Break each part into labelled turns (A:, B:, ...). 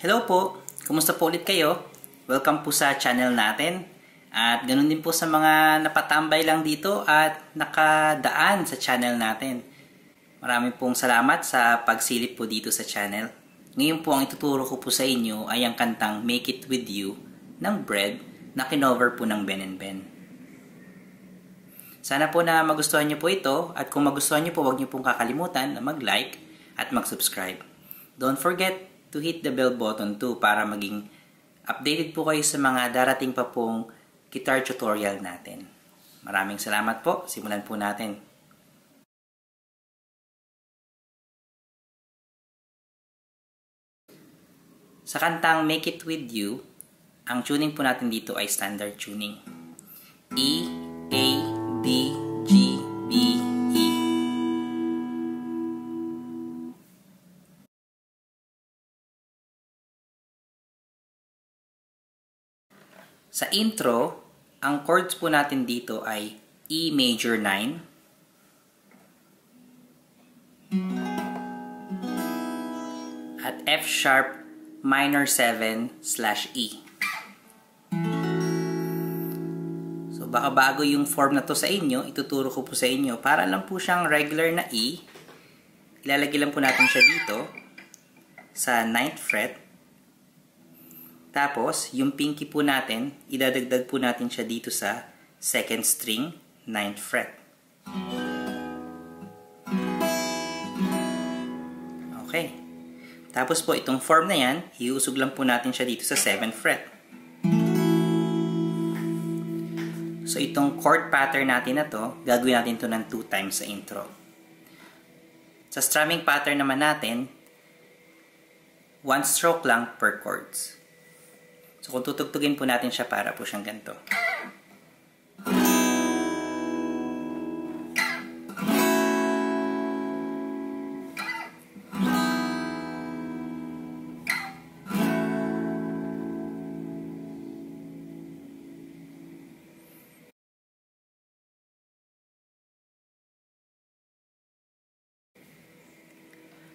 A: Hello po! Kumusta po ulit kayo? Welcome po sa channel natin. At ganun din po sa mga napatambay lang dito at nakadaan sa channel natin. Maraming pong salamat sa pagsilip po dito sa channel. Ngayon po ang ituturo ko po sa inyo ay ang kantang Make It With You ng Bread na kinover po ng Ben and Ben. Sana po na magustuhan niyo po ito at kung magustuhan niyo po huwag niyo pong kakalimutan na mag-like at mag-subscribe. Don't forget to hit the bell button too para maging updated po kayo sa mga darating pa pong guitar tutorial natin. Maraming salamat po. Simulan po natin. Sa kantang Make It With You, ang tuning po natin dito ay standard tuning. E, A, D, G, B, E. Sa intro, ang chords po natin dito ay E major 9, at F sharp minor 7/E. So baka bago yung form na to sa inyo, ituturo ko po sa inyo. Para lang po siyang regular na E, ilalagay lang po natin siya dito sa 9th fret. Tapos, yung pinky po natin, idadagdag po natin siya dito sa 2nd string, 9th fret. Okay. Tapos po, itong form na yan, iusog lang po natin siya dito sa 7th fret. So, itong chord pattern natin na to, gagawin natin to ng 2 times sa intro. Sa strumming pattern naman natin, 1 stroke lang per chords. So, kung tutugtugin po natin siya para po siyang ganito.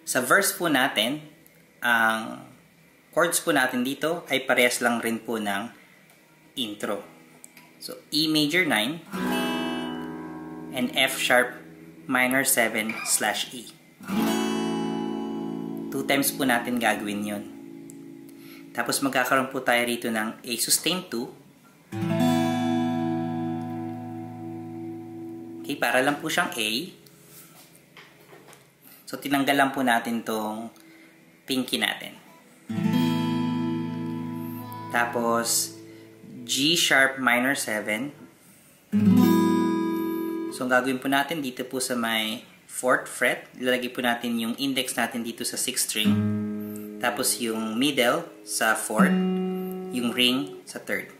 A: Sa verse po natin, ang chords po natin dito ay parehas lang rin po ng intro. So, E major 9 and F sharp minor 7/E. 2 times po natin gagawin yon. Tapos magkakaroon po tayo rito ng A sustain 2. Okay, para lang po siyang A. So, tinanggal lang po natin tong pinky natin. Tapos, G sharp minor 7. So, ang gagawin po natin dito po sa may 4th fret, ilalagay po natin yung index natin dito sa 6th string. Tapos, yung middle sa 4th, yung ring sa 3rd.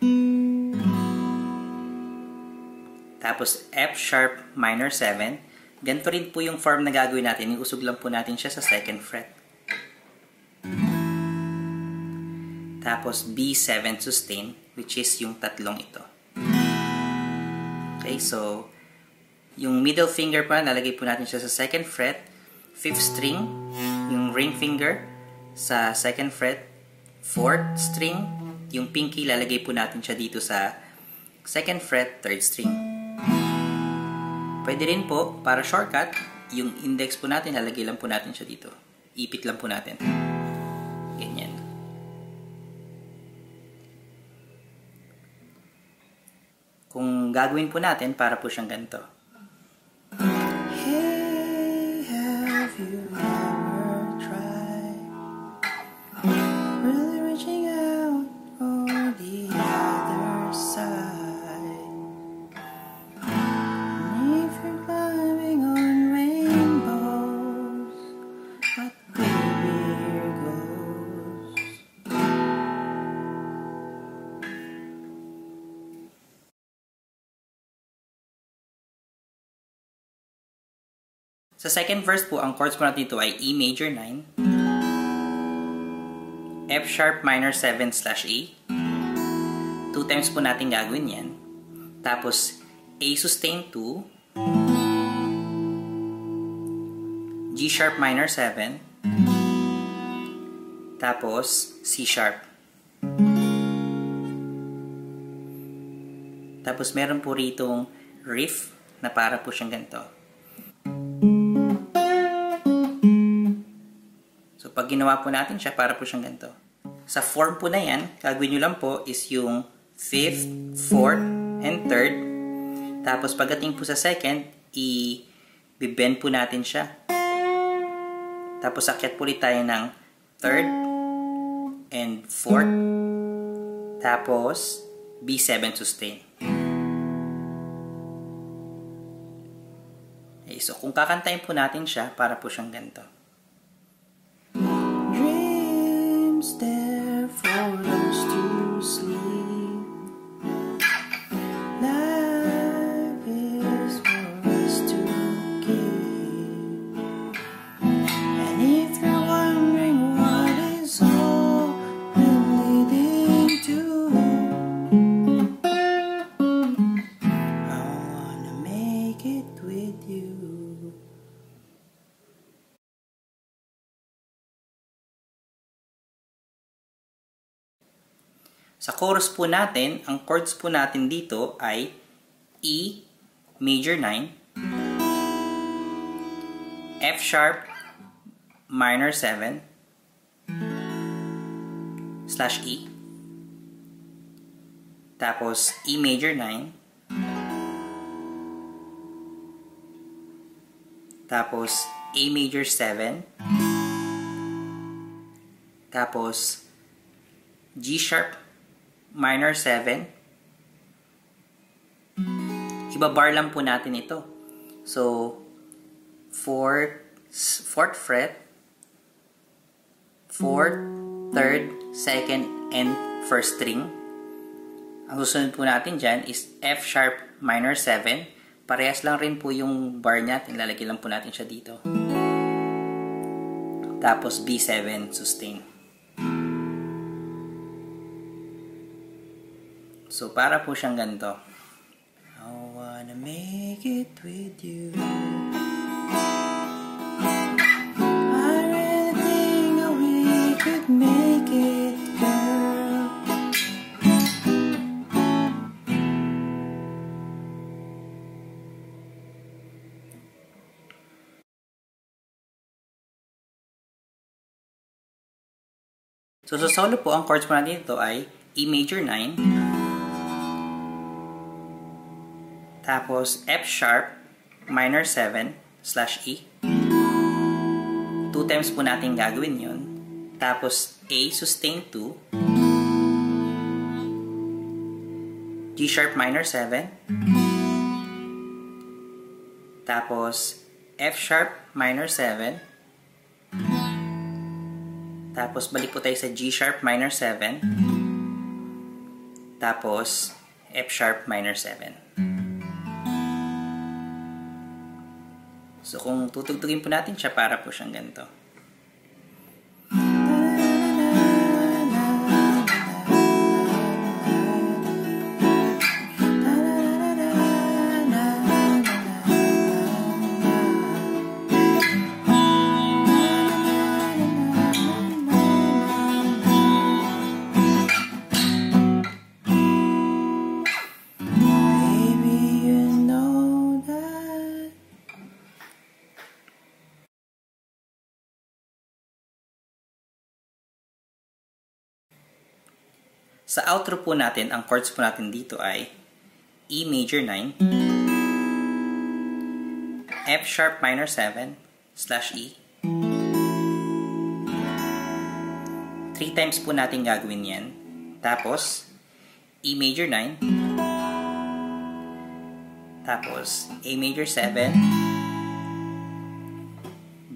A: Tapos, F sharp minor 7. Ganito rin po yung form na gagawin natin. Iusog lang po natin siya sa 2nd fret. Tapos, B7 sustain, which is yung tatlong ito. Okay, so, yung middle finger pa, nalagay po natin siya sa 2nd fret, 5th string, yung ring finger sa 2nd fret, 4th string, yung pinky, lalagay po natin siya dito sa 2nd fret, 3rd string. Pwede rin po, para shortcut, yung index po natin, lalagay lang po natin siya dito. Ipit lang po natin. Ganyan. Kung gagawin po natin, para po siyang ganito. Hey, have you ever tried really reaching out on the other side? And if you're climbing on rainbows, but baby, here goes. Sa second verse po, ang chords po natin dito ay E major 9, F sharp minor 7/E. 2 times po natin gagawin yan. Tapos, A sustain 2, G sharp minor 7, tapos C sharp. Tapos meron po ritong riff na para po siyang ganito. So pag ginawa po natin siya, para po siyang ganito. Sa form po na yan, gagawin nyo lang po is yung 5th, 4th, and 3rd. Tapos pagdating po sa 2nd, i-bend po natin siya. Tapos akyat po ulit tayo ng 3rd and 4th. Tapos B7 sustain. Okay, so kung kakantayin po natin siya, para po siyang ganito. Dreams there for us to sleep. Life is for us to keep. And if you're wondering what is all been leading to, I wanna make it with you. Sa chorus po natin, ang chords po natin dito ay E major 9, F sharp minor 7 slash E, tapos E major 9, tapos A major 7, tapos G sharp minor 7. Ibabar lang po natin ito. So, 4th fret, 4th, 3rd, 2nd, and 1st string. Ang susunod po natin dyan is F sharp minor 7. Parehas lang rin po yung bar natin. Lalagay lang po natin siya dito. Tapos B7 sustain. So, para po siyang ganito. I wanna make it with you. I really think we could make it, girl. So, sa solo po, ang chords po natin dito ay E major 9, tapos F sharp minor 7 slash E. 2 times po natin gagawin yun. Tapos A sustain 2, G sharp minor 7, tapos F sharp minor 7, tapos balik po tayo sa G sharp minor 7, tapos F sharp minor 7. So, kung tutugtugin po natin siya, para po siyang ganito. Sa outro po natin, ang chords po natin dito ay E major 9, F sharp minor 7 slash E. 3 times po natin gagawin yan. Tapos, E major 9, tapos A major 7,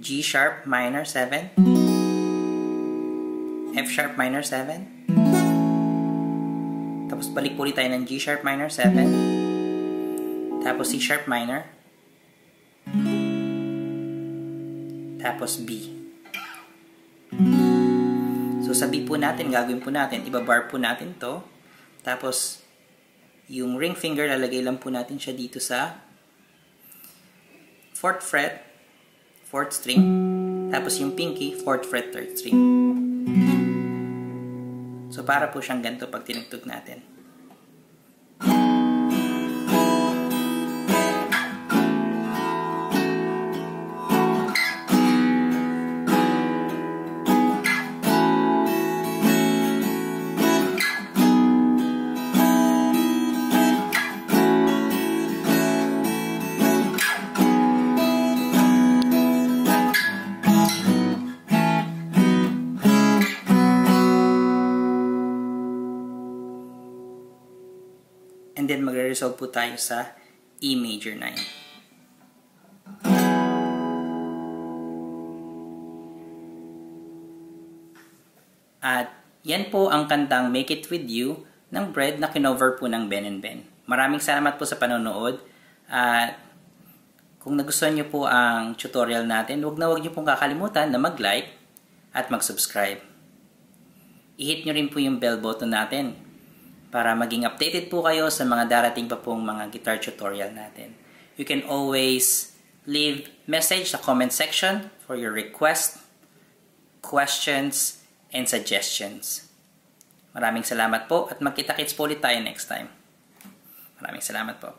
A: G sharp minor 7, F sharp minor 7, tapos balik po ulit tayo ng G sharp minor 7, tapos C sharp minor, tapos B. So sa B po natin, gagawin po natin, ibabar po natin to, tapos yung ring finger, lalagay lang po natin siya dito sa 4th fret, 4th string, tapos yung pinky, 4th fret, 3rd string. So para po siyang ganito pag tinugtog natin. And then magre-resolve po tayo sa E major 9. At yan po ang kantang Make It With You ng Bread na kinover po ng Ben and Ben. Maraming salamat po sa panonood. At kung nagustuhan nyo po ang tutorial natin, huwag nyo pong kakalimutan na mag-like at mag-subscribe. I-hit nyo rin po yung bell button natin para maging updated po kayo sa mga darating pa pong mga guitar tutorial natin. You can always leave message sa comment section for your requests, questions, and suggestions. Maraming salamat po at magkita-kits po ulit tayo next time. Maraming salamat po.